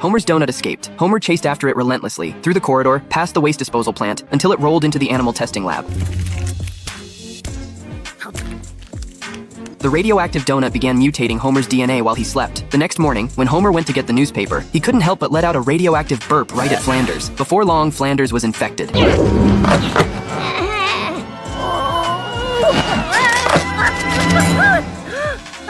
Homer's donut escaped. Homer chased after it relentlessly, through the corridor, past the waste disposal plant, until it rolled into the animal testing lab. The radioactive donut began mutating Homer's DNA while he slept. The next morning, when Homer went to get the newspaper, he couldn't help but let out a radioactive burp right at Flanders. Before long, Flanders was infected.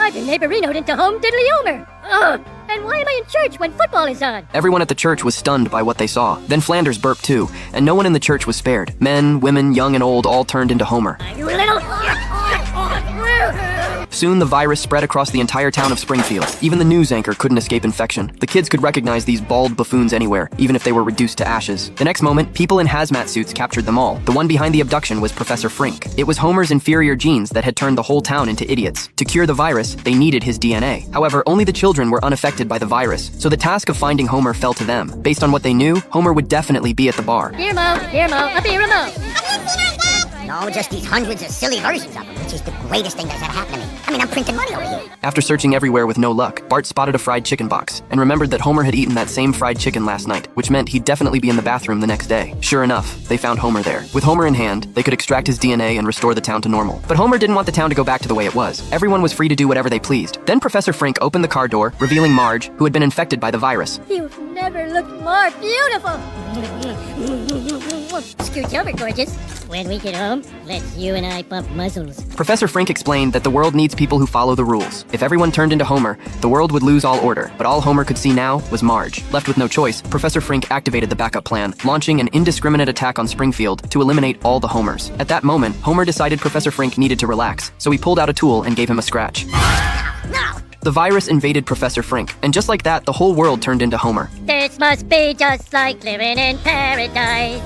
I've been neighborinoed into home diddly Homer. Ugh. And why am I in church when football is on? Everyone at the church was stunned by what they saw. Then Flanders burped too, and no one in the church was spared. Men, women, young and old all turned into Homer. You little... Soon the virus spread across the entire town of Springfield. Even the news anchor couldn't escape infection. The kids could recognize these bald buffoons anywhere, even if they were reduced to ashes. The next moment, people in hazmat suits captured them all. The one behind the abduction was Professor Frink. It was Homer's inferior genes that had turned the whole town into idiots. To cure the virus, they needed his DNA. However, only the children were unaffected by the virus, so the task of finding Homer fell to them. Based on what they knew, Homer would definitely be at the bar. Here, Mo, a beer, Mo. No, just these hundreds of silly versions of them, which is the greatest thing that's ever happened to me. I mean, I'm printing money over here. After searching everywhere with no luck, Bart spotted a fried chicken box and remembered that Homer had eaten that same fried chicken last night, which meant he'd definitely be in the bathroom the next day. Sure enough, they found Homer there. With Homer in hand, they could extract his DNA and restore the town to normal. But Homer didn't want the town to go back to the way it was. Everyone was free to do whatever they pleased. Then Professor Frink opened the car door, revealing Marge, who had been infected by the virus. You've never looked more beautiful. Scooch over, gorgeous. When we get home, let's you and I bump muzzles. Professor Frink explained that the world needs people who follow the rules. If everyone turned into Homer, the world would lose all order. But all Homer could see now was Marge. Left with no choice, Professor Frink activated the backup plan, launching an indiscriminate attack on Springfield to eliminate all the Homers. At that moment, Homer decided Professor Frink needed to relax, so he pulled out a tool and gave him a scratch. No! The virus invaded Professor Frink, and just like that, the whole world turned into Homer. This must be just like living in paradise.